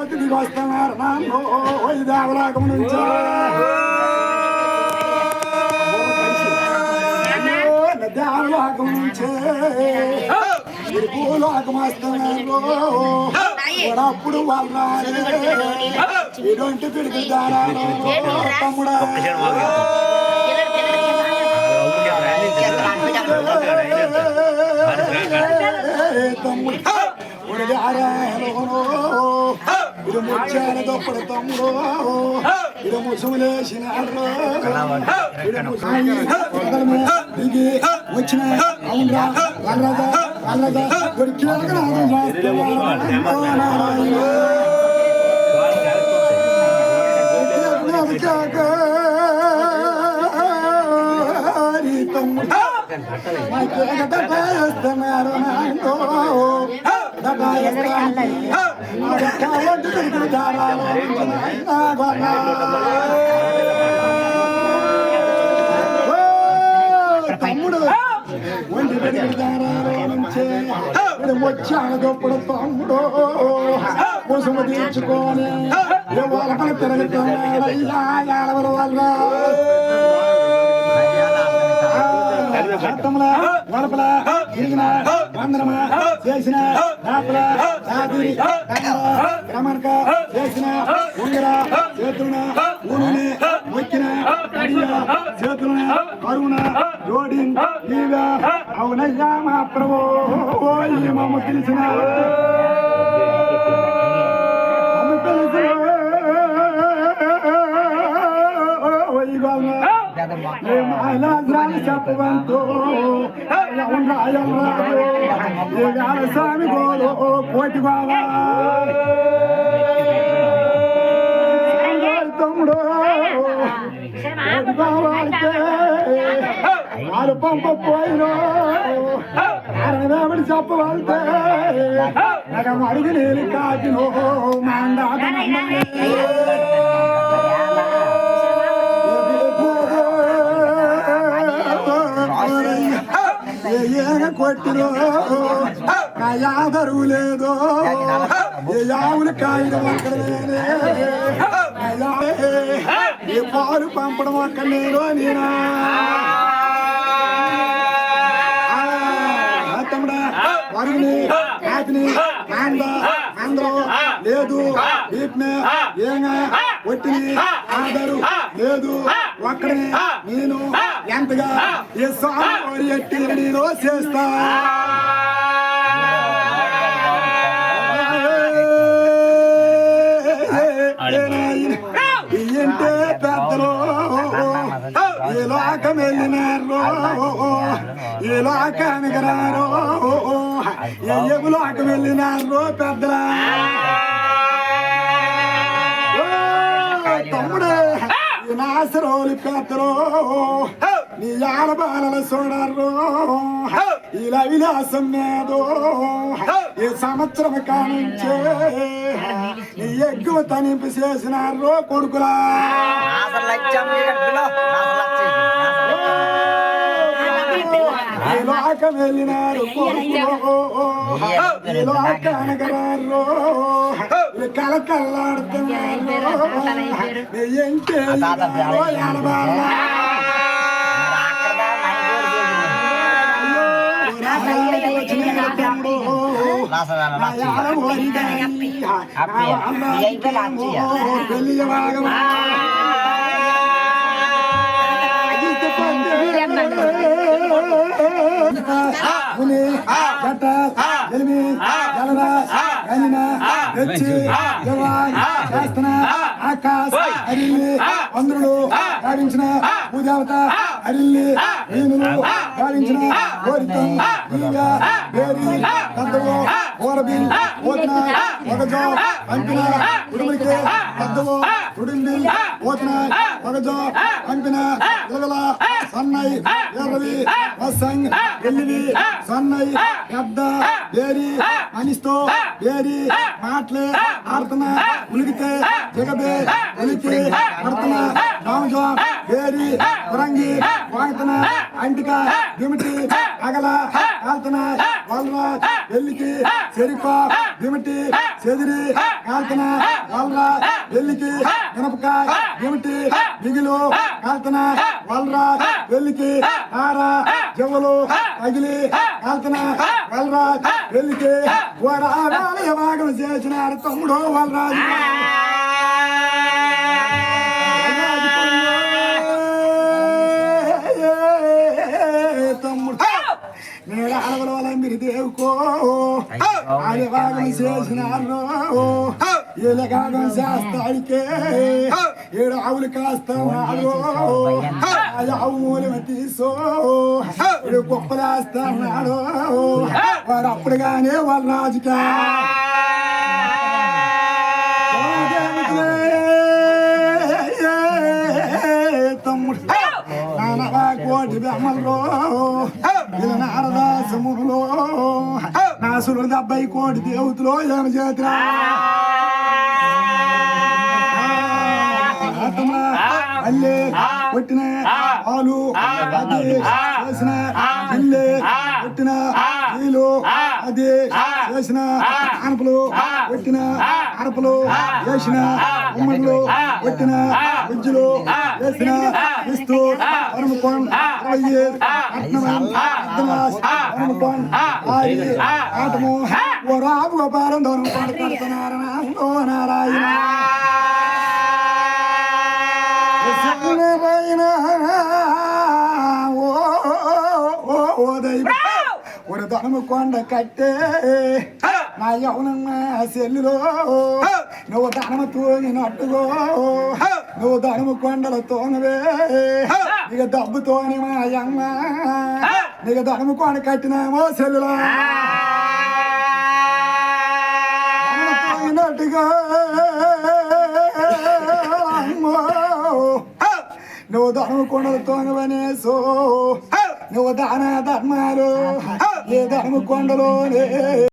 తిరిగి వస్తున్నారు నాన్నో దేవలోకం నుంచి దేవలోకం నుంచి భూలోకం వస్తున్నారు అప్పుడు వాళ్ళు ఇటువంటి పిడికి తమ్ముడా తమ్ముడు ఇది ముచ్చాల దొప్పుడు తమ్ముడు ఇది ముసుగులేసిన దిగి వచ్చిన అవునరా వనరాజా వనరాజా దొరికి తమ్ముడు తమ్ముడు ఒంటి వచ్చాడప్పుడు తమ్ముడు ముసుము తీర్చుకొని వాళ్ళ తిరుగుతున్నాడయ్యా ఏడవల వల్ల గడపల తిరిగిన వందనమా చేసిన రాపల రాత్రి క్రమణక చేసిన ఉంగర చేతులన ఊరుని మొక్కిన చేతులన కరుణ జోడి నీవా అవునయ్యా మా ప్రభు మమ్మ తెలిసిన చెప్పవంతో స్వామి గోలు కోటి బావా తమ్ముడు కోటి బావాడితే వారు పంపపోయినో అరణి చెప్పవాళ్తే అడుగు నేను కాకినో మాండా కొట్టిరో కాయా బరువు లేదో యావులు కాయడం అక్కడనే ఏ పాలు పంపడం అక్కడ నేను నేనా తమ్ముడా వరుని కాకిని అందరూ లేదు వీటిని ఏనా ఒట్టిని ఆదరు లేదు ఒక్కడిని నేను ఎంతగా ఏ స్వామి ఎట్టి నేను చేస్తా ఏంటే పెద్దలు ఏ లోకం వెళ్ళినారు ఏ లోకానికి రారు ఏ లోకం వెళ్ళినారు పెద్దలా తమ్ముడే నాసరోలు పెద్దలు నీ ఆడబాలల చూడరు ఇలా విలాసం లేదు ఈ సంవత్సరం కానించే నీ ఎక్కువ తనింపు చేసినారు కొడుకులా ఈ లోకం వెళ్ళినారు ఈ లోకానికి రారు కలకల్లాడుతున్నారు ఎంకే ఆడబాల ఆకాశ అరిల్లి అందరుడు భావించిన పూజావత అరిల్లి వీణులు భావించిన కోరితం నీగా వేరి పెద్దవు ఓరబిల్ ఓతన ఒకజో పంపిన ఉడుముడికి పెద్దవు ఉడింబిల్ ఓతన ఒకజో పంపిన ఇలగల సన్నై ఎర్రవి వసంగ్ ఎల్లివి సన్నై పెద్ద వేరి మనిస్తో వేరి మాటలే ఆడుతున్న ఉలిగితే జగబే ఉలికి పడుతున్న రామజో వేరి వరంగి వాంతన అంటిక దిమిటి అగల కాల్తన వల్రాజ్ వెల్లికి చెరిప దిమిటి చెదిరి కాల్తన వల్రాజ్ వెల్లికి మినపకాయ దిమిటి మిగిలు కాల్తన వల్రాజ్ వెల్లికి ఆర జవ్వలు తగిలి కాల్తన వల్రాజ్ వెల్లికి భాగం చేసినారు తమ్ముడు వల్రాజు తమ్ముడు నేను అడగల వల్ల మీరు దేవుకో అది భాగం చేసినారు ఏలగాగం చేస్తాడికే ఏడు ఆవులు కాస్తున్నాడు అది ఆవు మూలమ తీసో ఏడు కుప్పలేస్తున్నాడు వాడు అప్పుడుగానే వాళ్ళ రాజుకా తమ్ముడు నానవా కోటి బెమ్మలో నారదాసములో నాసులు 70 కోటి దేవతలో ఏమి చేతురా అల్లే కొట్టిన పాలు అది చేసిన ఇల్లే కొట్టిన నీళ్ళు అది చేసిన ఆనపలు కొట్టిన ఆనపలు వేసిన ఉమ్మళ్ళు కొట్టిన గుజ్జులు వేసిన ఇస్తూ హనుమకొండ హనుమకొండ ఆటము ఓ రాము గోపాలం హనుమకొండ కడుతున్నారో నారాయణ హనుమకొండ కట్టే నా యవనమ్మ సెల్లులో నువ్వు ధనమ తోగినట్టుగో నువ్వు హనుమకొండల తోనవే నీకు డబ్బుతోని మా అమ్మ నీకు హనుమకొండ కట్టినామో సెల్లులో తోగినట్టుగా నువ్వు హనుమకొండల తోనవనేసో నువ్వు దాన ధర్మాలు ఏ హనుమకొండలోనే